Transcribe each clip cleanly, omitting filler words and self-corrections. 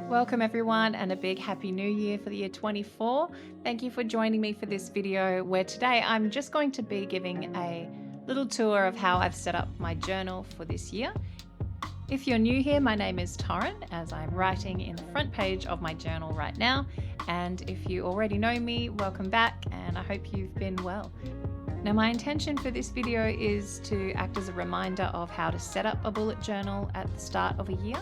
Welcome everyone, and a big happy new year for the year 24. Thank you for joining me for this video where today I'm just going to be giving a little tour of how I've set up my journal for this year. If you're new here, my name is Torryn, as I'm writing in the front page of my journal right now. And if you already know me, welcome back, and I hope you've been well. Now, my intention for this video is to act as a reminder of how to set up a bullet journal at the start of a year.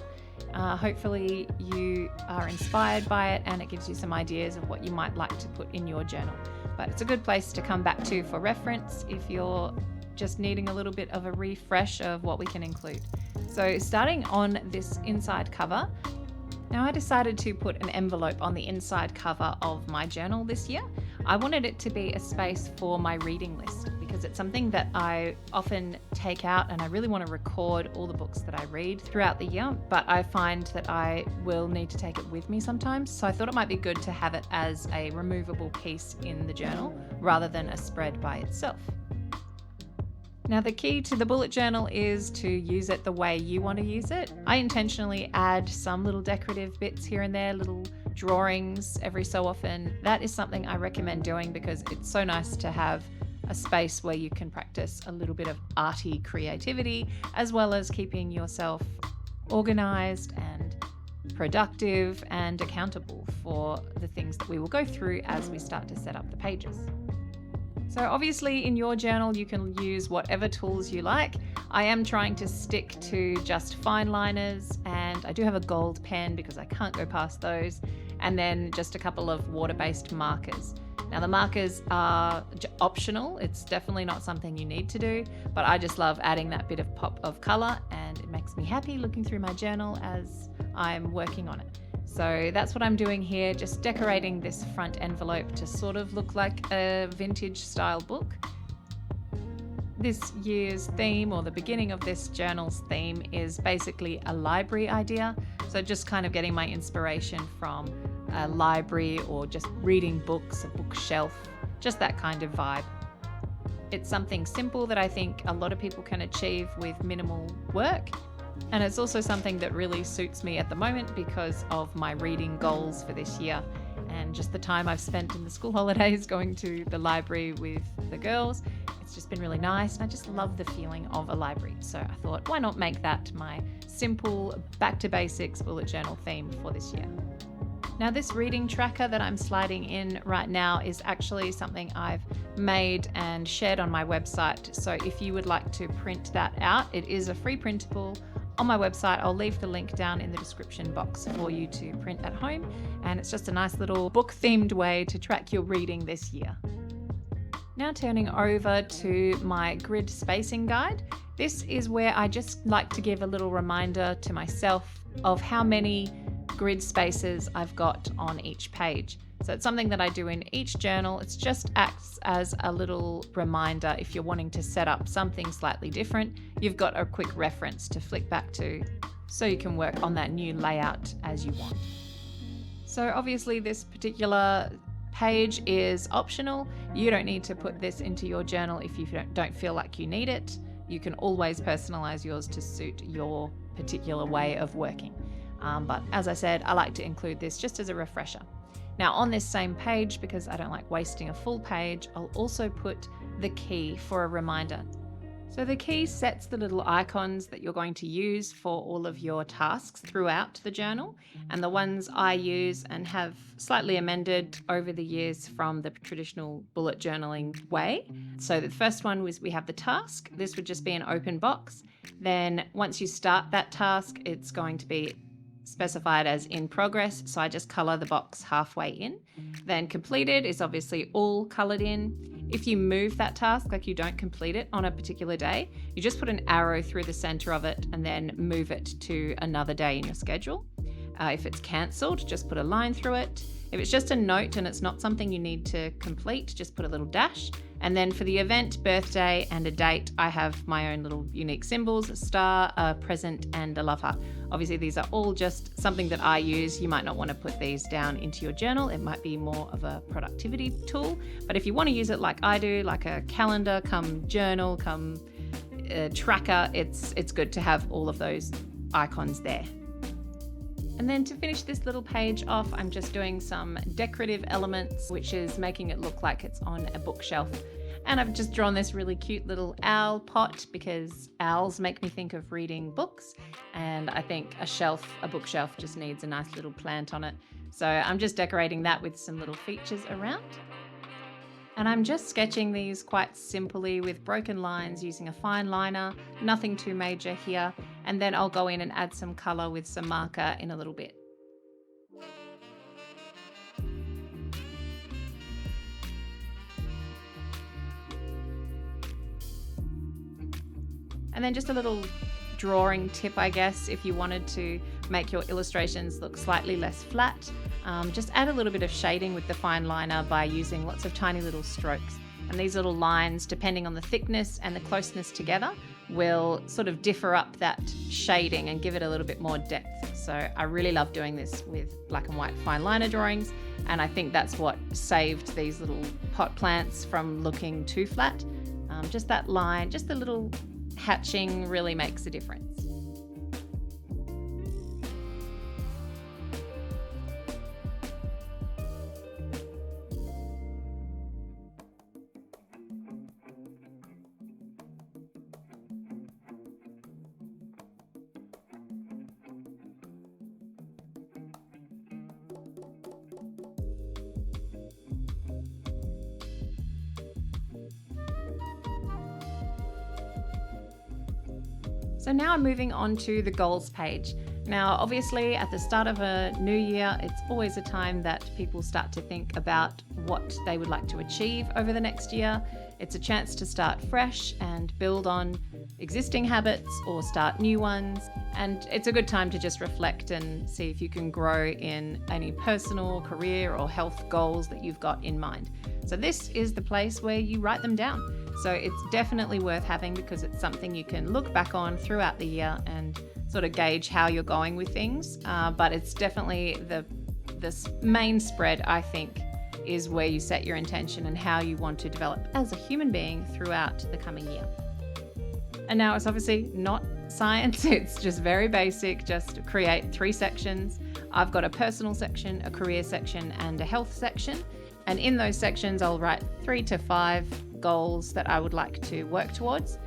Hopefully you are inspired by it and it gives you some ideas of what you might like to put in your journal. But it's a good place to come back to for reference if you're just needing a little bit of a refresh of what we can include. So starting on this inside cover, now I decided to put an envelope on the inside cover of my journal this year. I wanted it to be a space for my reading list because it's something that I often take out and I really want to record all the books that I read throughout the year, but I find that I will need to take it with me sometimes. So I thought it might be good to have it as a removable piece in the journal rather than a spread by itself. Now, the key to the bullet journal is to use it the way you want to use it. I intentionally add some little decorative bits here and there, little drawings every so often. That is something I recommend doing because it's so nice to have a space where you can practice a little bit of arty creativity, as well as keeping yourself organized and productive and accountable for the things that we will go through as we start to set up the pages. So obviously in your journal, you can use whatever tools you like. I am trying to stick to just fine liners, and I do have a gold pen because I can't go past those, and then just a couple of water-based markers. Now the markers are optional. It's definitely not something you need to do, but I just love adding that bit of pop of color, and it makes me happy looking through my journal as I'm working on it. So that's what I'm doing here, just decorating this front envelope to sort of look like a vintage style book. This year's theme, or the beginning of this journal's theme, is basically a library idea. So just kind of getting my inspiration from a library or just reading books, a bookshelf, just that kind of vibe. It's something simple that I think a lot of people can achieve with minimal work. And it's also something that really suits me at the moment because of my reading goals for this year and just the time I've spent in the school holidays going to the library with the girls. It's just been really nice, and I just love the feeling of a library. So I thought, why not make that my simple back to basics bullet journal theme for this year. Now, this reading tracker that I'm sliding in right now is actually something I've made and shared on my website. So if you would like to print that out, it is a free printable on my website. I'll leave the link down in the description box for you to print at home. And it's just a nice little book themed way to track your reading this year. Now turning over to my grid spacing guide. This is where I just like to give a little reminder to myself of how many grid spaces I've got on each page. So it's something that I do in each journal. It just acts as a little reminder if you're wanting to set up something slightly different. You've got a quick reference to flick back to so you can work on that new layout as you want. So obviously this particular page is optional. You don't need to put this into your journal if you don't feel like you need it. You can always personalize yours to suit your particular way of working. But as I said, I like to include this just as a refresher. Now on this same page, because I don't like wasting a full page, I'll also put the key for a reminder. So the key sets the little icons that you're going to use for all of your tasks throughout the journal, and the ones I use and have slightly amended over the years from the traditional bullet journaling way. So the first one was we have the task. This would just be an open box. Then once you start that task, it's going to be specified as in progress, so I just color the box halfway in. Then completed is obviously all colored in. If you move that task, like you don't complete it on a particular day, you just put an arrow through the center of it and then move it to another day in your schedule. If it's cancelled, just put a line through it. If it's just a note and it's not something you need to complete, just put a little dash. And then for the event, birthday, and a date, I have my own little unique symbols, a star, a present, and a love heart. Obviously, these are all just something that I use. You might not want to put these down into your journal. It might be more of a productivity tool. But if you want to use it like I do, like a calendar, come journal, come tracker, it's good to have all of those icons there. And then to finish this little page off, I'm just doing some decorative elements, which is making it look like it's on a bookshelf. And I've just drawn this really cute little owl pot because owls make me think of reading books. And I think a bookshelf just needs a nice little plant on it. So I'm just decorating that with some little features around. And I'm just sketching these quite simply with broken lines using a fine liner, nothing too major here. And then I'll go in and add some color with some marker in a little bit. And then just a little drawing tip, I guess, if you wanted to make your illustrations look slightly less flat, just add a little bit of shading with the fine liner by using lots of tiny little strokes. And these little lines, depending on the thickness and the closeness together, will sort of differ up that shading and give it a little bit more depth. So I really love doing this with black and white fine liner drawings, and I think that's what saved these little pot plants from looking too flat. Just that line, just a little hatching really makes a difference. So now I'm moving on to the goals page. Now, obviously at the start of a new year, it's always a time that people start to think about what they would like to achieve over the next year. It's a chance to start fresh and build on existing habits or start new ones. And it's a good time to just reflect and see if you can grow in any personal, career, or health goals that you've got in mind. So this is the place where you write them down. So it's definitely worth having because it's something you can look back on throughout the year and sort of gauge how you're going with things. But it's definitely the main spread, I think, is where you set your intention and how you want to develop as a human being throughout the coming year. And now it's obviously not science, it's just very basic, just create 3 sections. I've got a personal section, a career section, and a health section. And in those sections, I'll write 3 to 5 goals that I would like to work towards.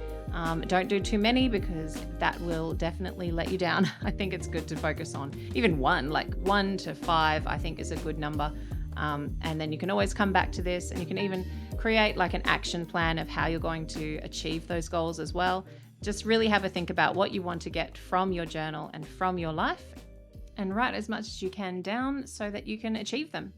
Don't do too many because that will definitely let you down. I think it's good to focus on even one, like 1 to 5, I think is a good number. And then you can always come back to this, and you can even create like an action plan of how you're going to achieve those goals as well. Just really have a think about what you want to get from your journal and from your life, and write as much as you can down so that you can achieve them.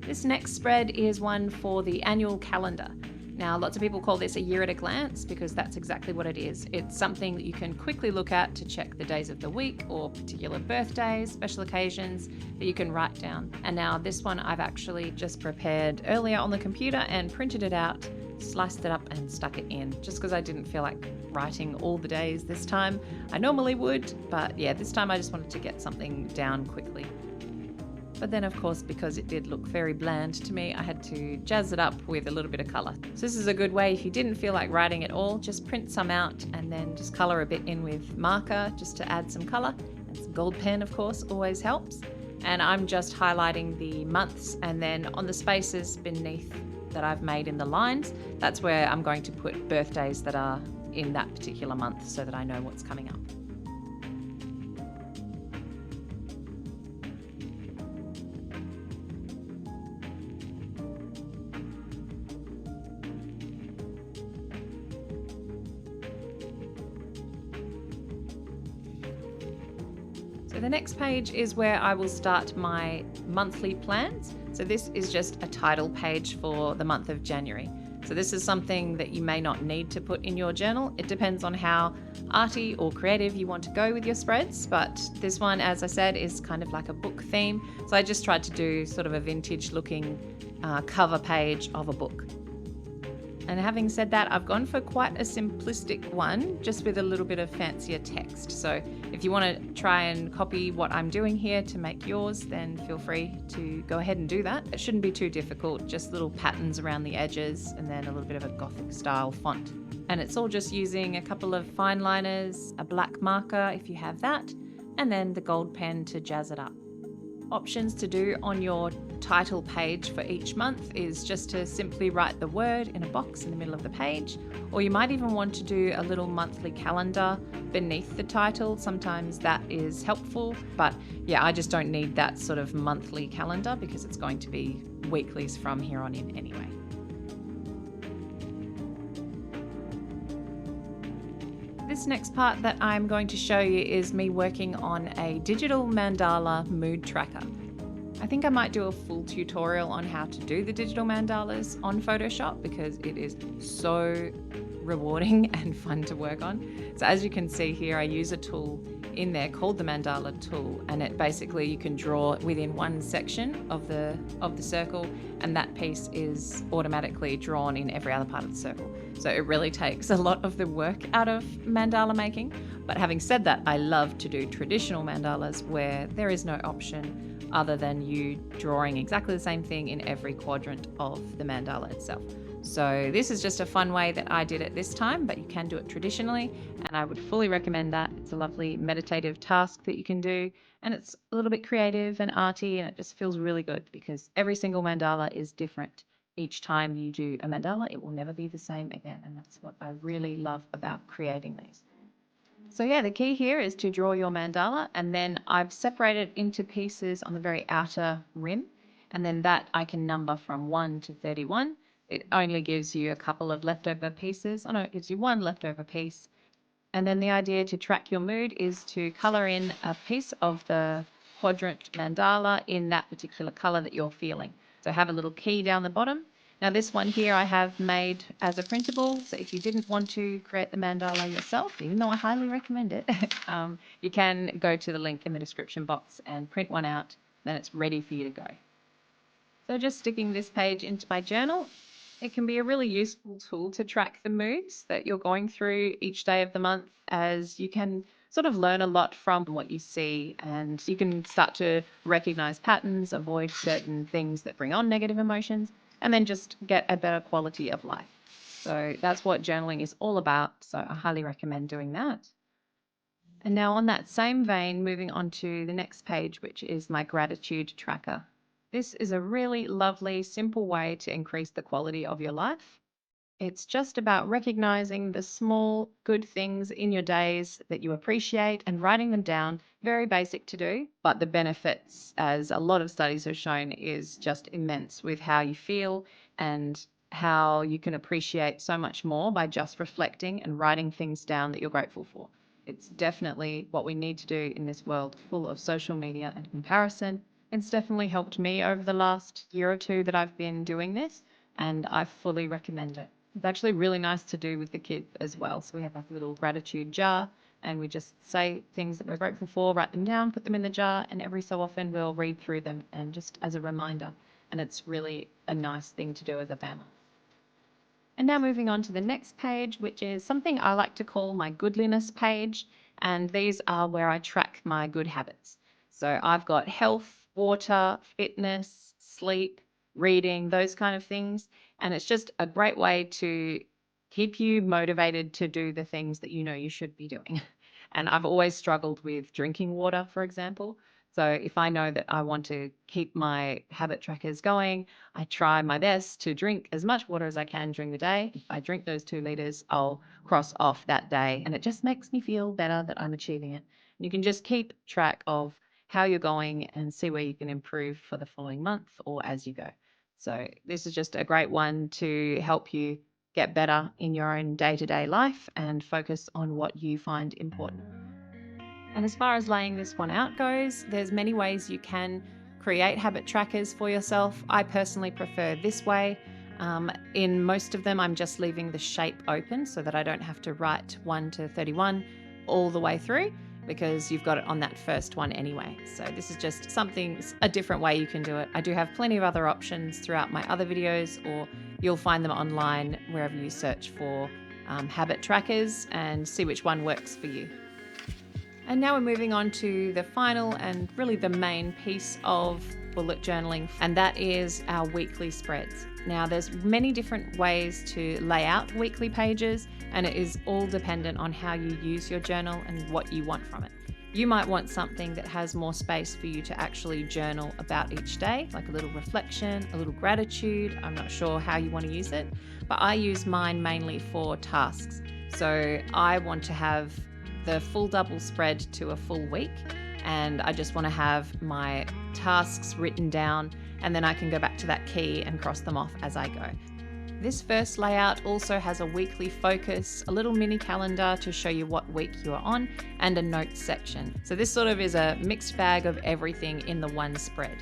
This next spread is one for the annual calendar. Now, lots of people call this a year at a glance because that's exactly what it is. It's something that you can quickly look at to check the days of the week or particular birthdays, special occasions that you can write down. And now this one I've actually just prepared earlier on the computer and printed it out, sliced it up and stuck it in, just because I didn't feel like writing all the days this time. I normally would, but yeah, this time I just wanted to get something down quickly. But then of course, because it did look very bland to me, I had to jazz it up with a little bit of colour. So this is a good way, if you didn't feel like writing at all, just print some out and then just colour a bit in with marker just to add some colour. And some gold pen, of course, always helps. And I'm just highlighting the months, and then on the spaces beneath that I've made in the lines, that's where I'm going to put birthdays that are in that particular month so that I know what's coming up. So the next page is where I will start my monthly plans. So this is just a title page for the month of January. So this is something that you may not need to put in your journal. It depends on how arty or creative you want to go with your spreads. But this one, as I said, is kind of like a book theme. So I just tried to do sort of a vintage looking cover page of a book. And having said that, I've gone for quite a simplistic one, just with a little bit of fancier text. So if you want to try and copy what I'm doing here to make yours, then feel free to go ahead and do that. It shouldn't be too difficult, just little patterns around the edges and then a little bit of a Gothic style font. And it's all just using a couple of fine liners, a black marker if you have that, and then the gold pen to jazz it up. Options to do on your title page for each month is just to simply write the word in a box in the middle of the page, or you might even want to do a little monthly calendar beneath the title. Sometimes that is helpful, but yeah, I just don't need that sort of monthly calendar because it's going to be weeklies from here on in anyway. This next part that I'm going to show you is me working on a digital mandala mood tracker. I think I might do a full tutorial on how to do the digital mandalas on Photoshop because it is so rewarding and fun to work on. So as you can see here, I use a tool in there called the Mandala tool, and it basically you can draw within one section of the circle, and that piece is automatically drawn in every other part of the circle. So it really takes a lot of the work out of mandala making. But having said that, I love to do traditional mandalas where there is no option other than you drawing exactly the same thing in every quadrant of the mandala itself. So this is just a fun way that I did it this time, but you can do it traditionally, and I would fully recommend that. It's a lovely meditative task that you can do, and it's a little bit creative and arty, and it just feels really good because every single mandala is different. Each time you do a mandala, it will never be the same again, and that's what I really love about creating these. So yeah, the key here is to draw your mandala, and then I've separated into pieces on the very outer rim, and then that I can number from 1 to 31. It only gives you a couple of leftover pieces. Oh no, it gives you one leftover piece. And then the idea to track your mood is to color in a piece of the quadrant mandala in that particular color that you're feeling. So have a little key down the bottom. Now this one here I have made as a printable, so if you didn't want to create the mandala yourself, even though I highly recommend it, you can go to the link in the description box and print one out, then it's ready for you to go. So just sticking this page into my journal, it can be a really useful tool to track the moods that you're going through each day of the month, as you can sort of learn a lot from what you see, and you can start to recognize patterns, avoid certain things that bring on negative emotions, and then just get a better quality of life. So that's what journaling is all about. So I highly recommend doing that. And now on that same vein, moving on to the next page, which is my gratitude tracker. This is a really lovely, simple way to increase the quality of your life. It's just about recognizing the small, good things in your days that you appreciate and writing them down. Very basic to do, but the benefits, as a lot of studies have shown, is just immense with how you feel and how you can appreciate so much more by just reflecting and writing things down that you're grateful for. It's definitely what we need to do in this world full of social media and comparison. It's definitely helped me over the last year or two that I've been doing this, and I fully recommend it. It's actually really nice to do with the kids as well. So we have like a little gratitude jar, and we just say things that we're grateful for, write them down, put them in the jar, and every so often we'll read through them and just as a reminder. And it's really a nice thing to do as a banner. And now moving on to the next page, which is something I like to call my Goodliness page. And these are where I track my good habits. So I've got health, water, fitness, sleep, reading, those kind of things. And it's just a great way to keep you motivated to do the things that you know you should be doing. And I've always struggled with drinking water, for example. So if I know that I want to keep my habit trackers going, I try my best to drink as much water as I can during the day. If I drink those 2 liters, I'll cross off that day, and it just makes me feel better that I'm achieving it. And you can just keep track of how you're going and see where you can improve for the following month or as you go. So this is just a great one to help you get better in your own day-to-day life and focus on what you find important. And as far as laying this one out goes, there's many ways you can create habit trackers for yourself. I personally prefer this way. In most of them, I'm just leaving the shape open so that I don't have to write 1 to 31 all the way through, because you've got it on that first one anyway. So this is just a different way you can do it. I do have plenty of other options throughout my other videos, or you'll find them online wherever you search for habit trackers and see which one works for you. And now we're moving on to the final and really the main piece of bullet journaling, and that is our weekly spreads. Now there's many different ways to lay out weekly pages, and it is all dependent on how you use your journal and what you want from it. You might want something that has more space for you to actually journal about each day, like a little reflection, a little gratitude. I'm not sure how you want to use it, but I use mine mainly for tasks. So I want to have the full double spread to a full week, and I just want to have my tasks written down, and then I can go back to that key and cross them off as I go. This first layout also has a weekly focus, a little mini calendar to show you what week you are on, and a notes section. So this sort of is a mixed bag of everything in the one spread.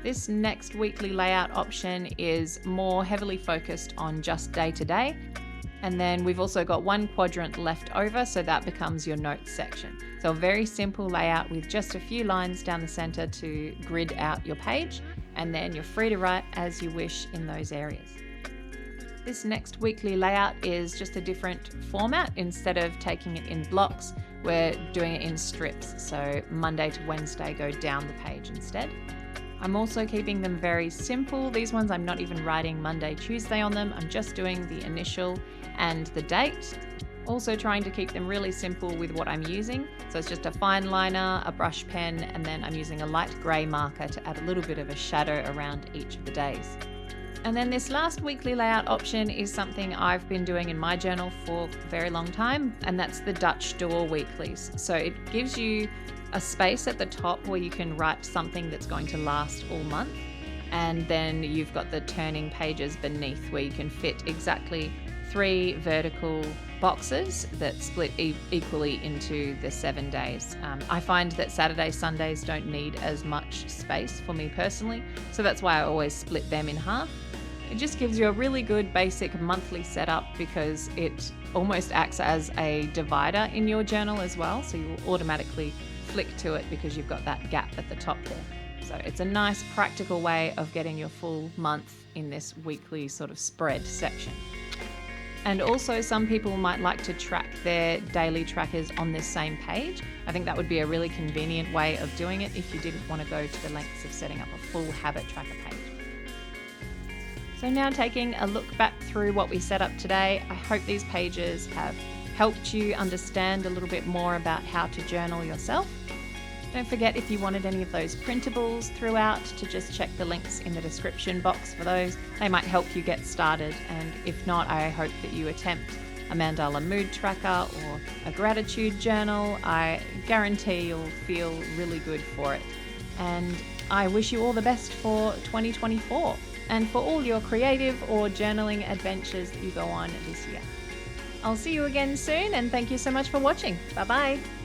This next weekly layout option is more heavily focused on just day to day. And then we've also got one quadrant left over, so that becomes your notes section. So a very simple layout with just a few lines down the center to grid out your page, and then you're free to write as you wish in those areas. This next weekly layout is just a different format. Instead of taking it in blocks, we're doing it in strips. So Monday to Wednesday go down the page instead. I'm also keeping them very simple. These ones I'm not even writing Monday, Tuesday on them. I'm just doing the initial and the date. Also trying to keep them really simple with what I'm using. So it's just a fine liner, a brush pen, and then I'm using a light grey marker to add a little bit of a shadow around each of the days. And then this last weekly layout option is something I've been doing in my journal for a very long time, and that's the Dutch door weeklies. So it gives you a space at the top where you can write something that's going to last all month, and then you've got the turning pages beneath where you can fit exactly 3 vertical boxes that split equally into the 7 days. I find that Saturdays, Sundays don't need as much space for me personally, so that's why I always split them in half. It just gives you a really good basic monthly setup because it almost acts as a divider in your journal as well, so you will automatically flick to it because you've got that gap at the top there. So it's a nice practical way of getting your full month in this weekly sort of spread section. And also some people might like to track their daily trackers on this same page. I think that would be a really convenient way of doing it if you didn't want to go to the lengths of setting up a full habit tracker page. So now taking a look back through what we set up today, I hope these pages have helped you understand a little bit more about how to journal yourself. Don't forget, if you wanted any of those printables throughout, to just check the links in the description box for those. They might help you get started, and if not, I hope that you attempt a Mandala mood tracker or a gratitude journal. I guarantee you'll feel really good for it. And I wish you all the best for 2024 and for all your creative or journaling adventures that you go on this year. I'll see you again soon, and thank you so much for watching. Bye bye.